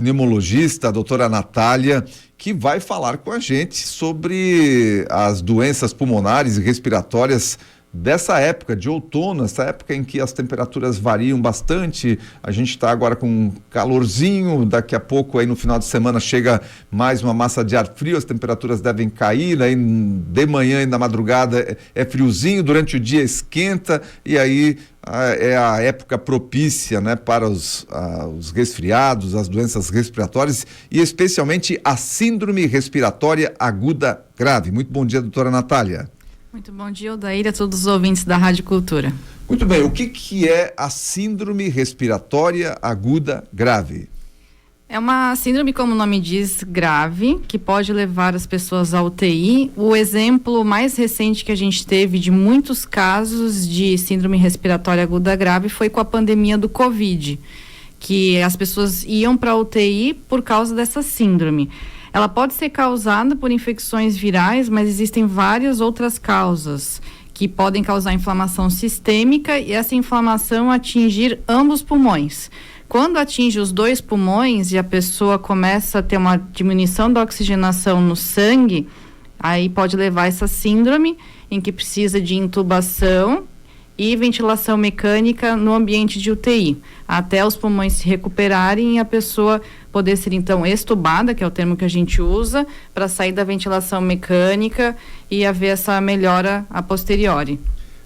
Pneumologista, a doutora Natália, que vai falar com a gente sobre as doenças pulmonares e respiratórias dessa época de outono, essa época em que as temperaturas variam bastante. A gente está agora com um calorzinho, daqui a pouco aí no final de semana chega mais uma massa de ar frio, as temperaturas devem cair, aí de manhã e na madrugada é friozinho, durante o dia esquenta e aí é a época propícia, né, para os resfriados, as doenças respiratórias e especialmente a síndrome respiratória aguda grave. Muito bom dia, doutora Natália. Muito bom dia, Odair, a todos os ouvintes da Rádio Cultura. Muito bem, o que é a síndrome respiratória aguda grave? É uma síndrome, como o nome diz, grave, que pode levar as pessoas à UTI. O exemplo mais recente que a gente teve de muitos casos de síndrome respiratória aguda grave foi com a pandemia do Covid, que as pessoas iam para a UTI por causa dessa síndrome. Ela pode ser causada por infecções virais, mas existem várias outras causas que podem causar inflamação sistêmica e essa inflamação atingir ambos os pulmões. Quando atinge os dois pulmões e a pessoa começa a ter uma diminuição da oxigenação no sangue, aí pode levar essa síndrome em que precisa de intubação e ventilação mecânica no ambiente de UTI, até os pulmões se recuperarem e a pessoa poder ser então extubada, que é o termo que a gente usa, para sair da ventilação mecânica e haver essa melhora a posteriori.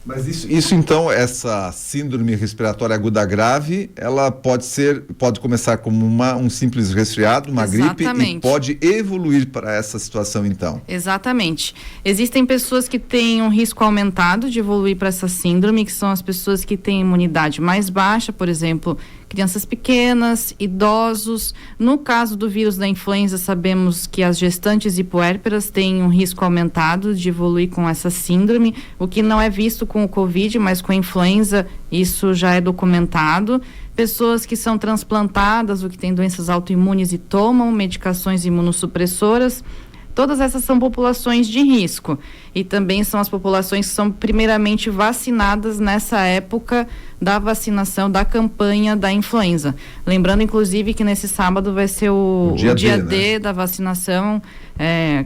Mas isso então, essa síndrome respiratória aguda grave, ela pode começar como um simples resfriado, uma gripe, e pode evoluir para essa situação então. Exatamente. Existem pessoas que têm um risco aumentado de evoluir para essa síndrome, que são as pessoas que têm imunidade mais baixa, por exemplo, crianças pequenas, idosos. No caso do vírus da influenza, sabemos que as gestantes e puérperas têm um risco aumentado de evoluir com essa síndrome, o que não é visto com o Covid, mas com a influenza isso já é documentado. Pessoas que são transplantadas ou que têm doenças autoimunes e tomam medicações imunossupressoras, todas essas são populações de risco e também são as populações que são primeiramente vacinadas nessa época da vacinação, da campanha da influenza. Lembrando, inclusive, que nesse sábado vai ser o dia D, né, da vacinação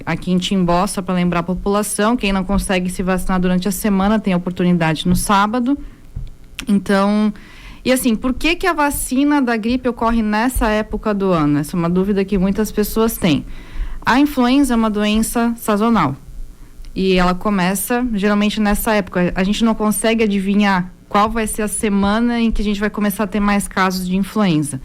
aqui em Timbó, só para lembrar a população. Quem não consegue se vacinar durante a semana tem a oportunidade no sábado. Então, e assim, por que a vacina da gripe ocorre nessa época do ano? Essa é uma dúvida que muitas pessoas têm. A influenza é uma doença sazonal e ela começa geralmente nessa época. A gente não consegue adivinhar qual vai ser a semana em que a gente vai começar a ter mais casos de influenza.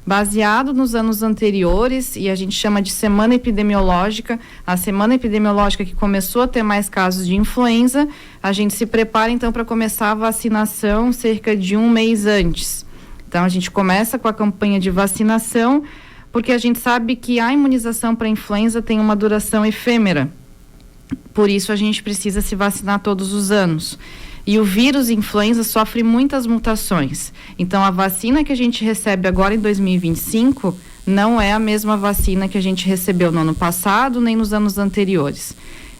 Baseado nos anos anteriores, e a gente chama de semana epidemiológica, a semana epidemiológica que começou a ter mais casos de influenza, a gente se prepara então para começar a vacinação cerca de um mês antes. Então a gente começa com a campanha de vacinação, porque a gente sabe que a imunização para a influenza tem uma duração efêmera. Por isso a gente precisa se vacinar todos os anos. E o vírus influenza sofre muitas mutações. Então a vacina que a gente recebe agora em 2025 não é a mesma vacina que a gente recebeu no ano passado nem nos anos anteriores.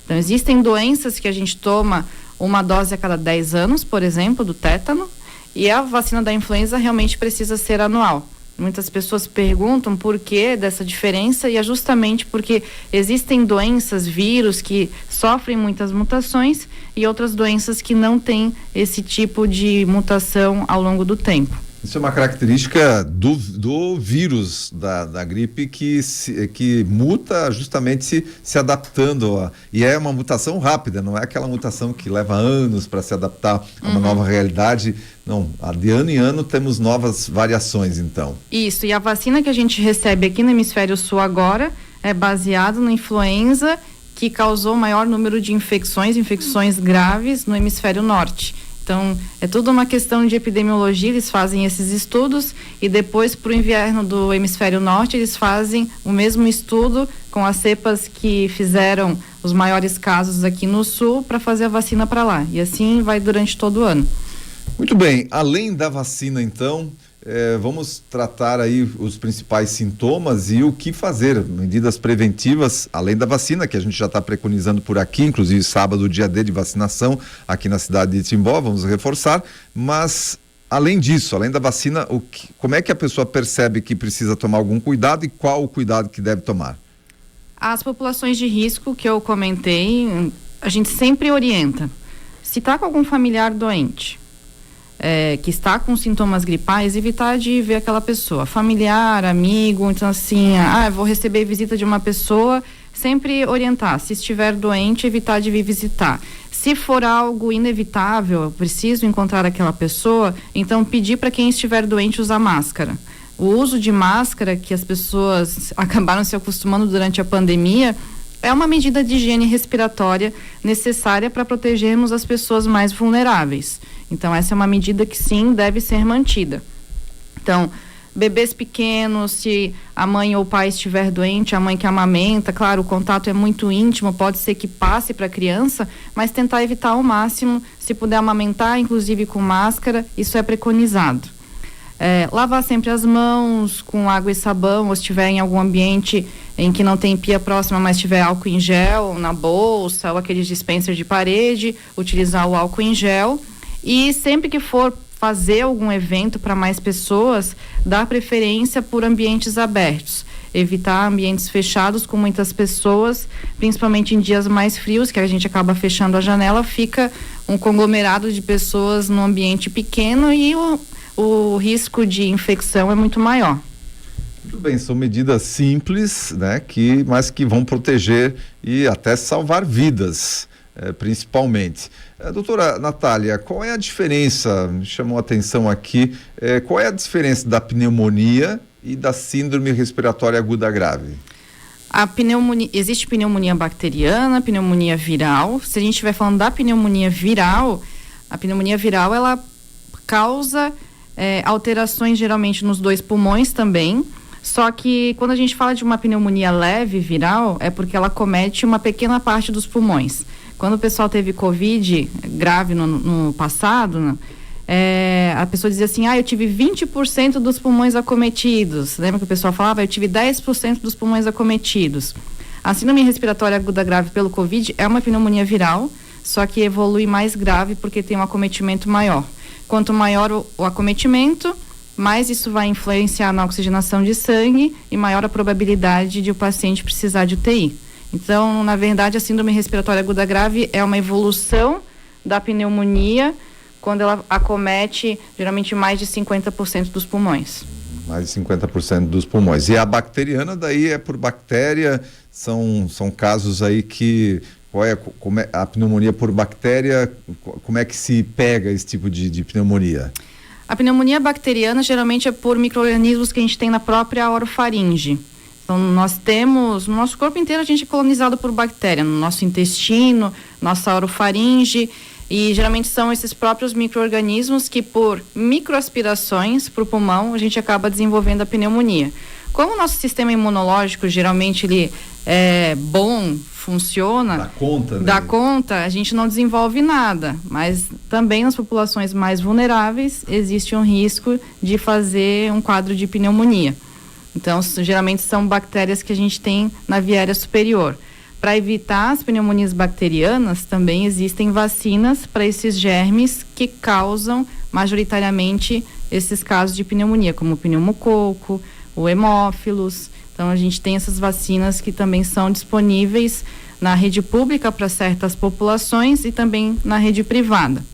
Então existem doenças que a gente toma uma dose a cada 10 anos, por exemplo, do tétano, e a vacina da influenza realmente precisa ser anual. Muitas pessoas perguntam por que dessa diferença e é justamente porque existem doenças, vírus que sofrem muitas mutações e outras doenças que não têm esse tipo de mutação ao longo do tempo. Isso é uma característica do vírus da gripe que muta justamente se adaptando e é uma mutação rápida, não é aquela mutação que leva anos para se adaptar a uma nova realidade. Não, de ano em ano temos novas variações então. Isso, e a vacina que a gente recebe aqui no Hemisfério Sul agora é baseada na influenza que causou o maior número de infecções graves no Hemisfério Norte. Então, é tudo uma questão de epidemiologia, eles fazem esses estudos e depois para o inverno do Hemisfério Norte eles fazem o mesmo estudo com as cepas que fizeram os maiores casos aqui no Sul para fazer a vacina para lá. E assim vai durante todo o ano. Muito bem, além da vacina então, vamos tratar aí os principais sintomas e o que fazer, medidas preventivas, além da vacina, que a gente já está preconizando por aqui, inclusive sábado, dia D de vacinação aqui na cidade de Timbó, vamos reforçar, mas além disso, além da vacina, como é que a pessoa percebe que precisa tomar algum cuidado e qual o cuidado que deve tomar? As populações de risco que eu comentei, a gente sempre orienta. Se está com algum familiar doente, que está com sintomas gripais, evitar de ver aquela pessoa, familiar, amigo. Então assim, eu vou receber visita de uma pessoa, sempre orientar. Se estiver doente, evitar de vir visitar. Se for algo inevitável, eu preciso encontrar aquela pessoa, então pedir para quem estiver doente usar máscara. O uso de máscara, que as pessoas acabaram se acostumando durante a pandemia, é uma medida de higiene respiratória necessária para protegermos as pessoas mais vulneráveis. Então, essa é uma medida que sim, deve ser mantida. Então, bebês pequenos, se a mãe ou o pai estiver doente, a mãe que amamenta, claro, o contato é muito íntimo, pode ser que passe para a criança, mas tentar evitar ao máximo, se puder amamentar, inclusive com máscara, isso é preconizado. Lavar sempre as mãos com água e sabão, ou se estiver em algum ambiente em que não tem pia próxima, mas tiver álcool em gel na bolsa ou aqueles dispensers de parede, utilizar o álcool em gel. E sempre que for fazer algum evento para mais pessoas, dar preferência por ambientes abertos. Evitar ambientes fechados com muitas pessoas, principalmente em dias mais frios, que a gente acaba fechando a janela, fica um conglomerado de pessoas num ambiente pequeno e o risco de infecção é muito maior. Muito bem, são medidas simples, né, mas que vão proteger e até salvar vidas, principalmente. Doutora Natália, qual é a diferença, me chamou a atenção aqui, qual é a diferença da pneumonia e da síndrome respiratória aguda grave? Existe pneumonia bacteriana, pneumonia viral. Se a gente estiver falando da pneumonia viral, a pneumonia viral ela causa alterações geralmente nos 2 pulmões também. Só que quando a gente fala de uma pneumonia leve viral, é porque ela comete uma pequena parte dos pulmões. Quando o pessoal teve Covid grave no passado, a pessoa dizia assim, eu tive 20% dos pulmões acometidos. Lembra que o pessoal falava? Eu tive 10% dos pulmões acometidos. A síndrome respiratória aguda grave pelo Covid é uma pneumonia viral, só que evolui mais grave porque tem um acometimento maior. Quanto maior o acometimento, mais isso vai influenciar na oxigenação de sangue e maior a probabilidade de o paciente precisar de UTI. Então, na verdade, a síndrome respiratória aguda grave é uma evolução da pneumonia quando ela acomete geralmente mais de 50% dos pulmões. Mais de 50% dos pulmões. E a bacteriana daí é por bactéria, são casos aí que... como é a pneumonia por bactéria, como é que se pega esse tipo de pneumonia? A pneumonia bacteriana geralmente é por micro-organismos que a gente tem na própria orofaringe. Então, nós temos, no nosso corpo inteiro a gente é colonizado por bactéria, no nosso intestino, nossa orofaringe, e geralmente são esses próprios micro-organismos que por microaspirações para o pulmão a gente acaba desenvolvendo a pneumonia. Como o nosso sistema imunológico geralmente ele é bom, funciona, dá conta, a gente não desenvolve nada, mas também nas populações mais vulneráveis existe um risco de fazer um quadro de pneumonia. Então, geralmente são bactérias que a gente tem na via aérea superior. Para evitar as pneumonias bacterianas, também existem vacinas para esses germes que causam majoritariamente esses casos de pneumonia, como o pneumococo, o hemófilos. Então, a gente tem essas vacinas que também são disponíveis na rede pública para certas populações e também na rede privada.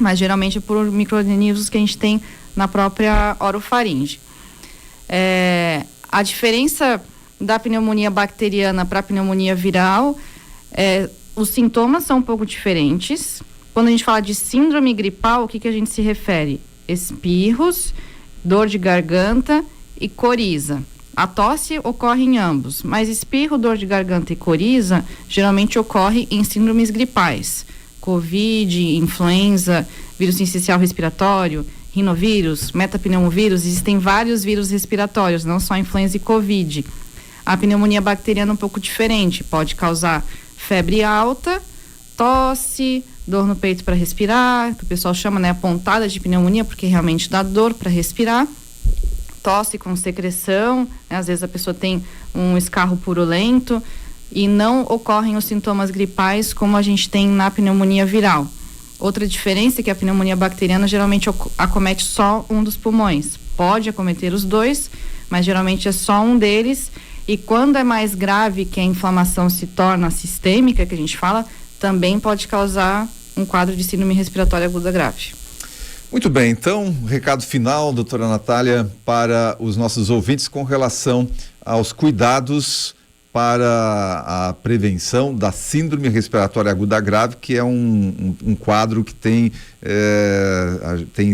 Mas, geralmente, é por micro-organismos que a gente tem na própria orofaringe. A diferença da pneumonia bacteriana para a pneumonia viral, os sintomas são um pouco diferentes. Quando a gente fala de síndrome gripal, o que a gente se refere? Espirros, dor de garganta e coriza. A tosse ocorre em ambos, mas espirro, dor de garganta e coriza geralmente ocorre em síndromes gripais. Covid, influenza, vírus sincicial respiratório, rinovírus, metapneumovírus, existem vários vírus respiratórios, não só influenza e Covid. A pneumonia bacteriana é um pouco diferente, pode causar febre alta, tosse, dor no peito para respirar, que o pessoal chama, a pontada de pneumonia, porque realmente dá dor para respirar, tosse com secreção, às vezes a pessoa tem um escarro purulento e não ocorrem os sintomas gripais como a gente tem na pneumonia viral. Outra diferença é que a pneumonia bacteriana geralmente acomete só um dos pulmões. Pode acometer os dois, mas geralmente é só um deles. E quando é mais grave, que a inflamação se torna sistêmica, que a gente fala, também pode causar um quadro de síndrome respiratória aguda grave. Muito bem, então, recado final, doutora Natália, para os nossos ouvintes com relação aos cuidados para a prevenção da síndrome respiratória aguda grave, que é um quadro que tem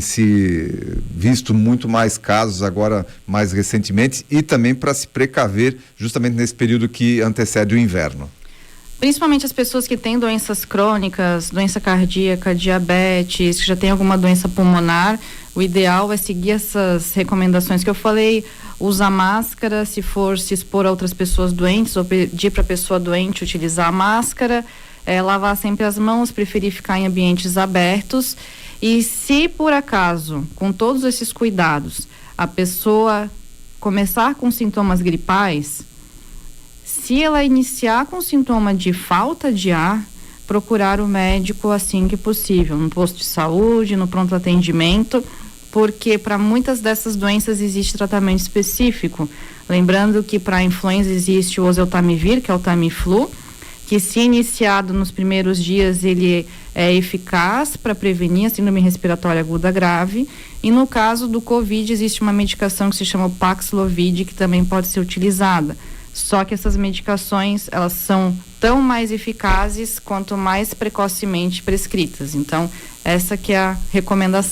se visto muito mais casos agora, mais recentemente, e também para se precaver justamente nesse período que antecede o inverno. Principalmente as pessoas que têm doenças crônicas, doença cardíaca, diabetes, que já tem alguma doença pulmonar, o ideal é seguir essas recomendações que eu falei, usar máscara, se for se expor a outras pessoas doentes, ou pedir para a pessoa doente utilizar a máscara, lavar sempre as mãos, preferir ficar em ambientes abertos. E se por acaso, com todos esses cuidados, a pessoa começar com sintomas gripais, se ela iniciar com sintoma de falta de ar, procurar o médico assim que possível, no posto de saúde, no pronto atendimento, porque para muitas dessas doenças existe tratamento específico. Lembrando que para a influenza existe o oseltamivir, que é o Tamiflu, que se iniciado nos primeiros dias ele é eficaz para prevenir a síndrome respiratória aguda grave, e no caso do Covid existe uma medicação que se chama Paxlovid, que também pode ser utilizada. Só que essas medicações, elas são tão mais eficazes quanto mais precocemente prescritas. Então, essa que é a recomendação.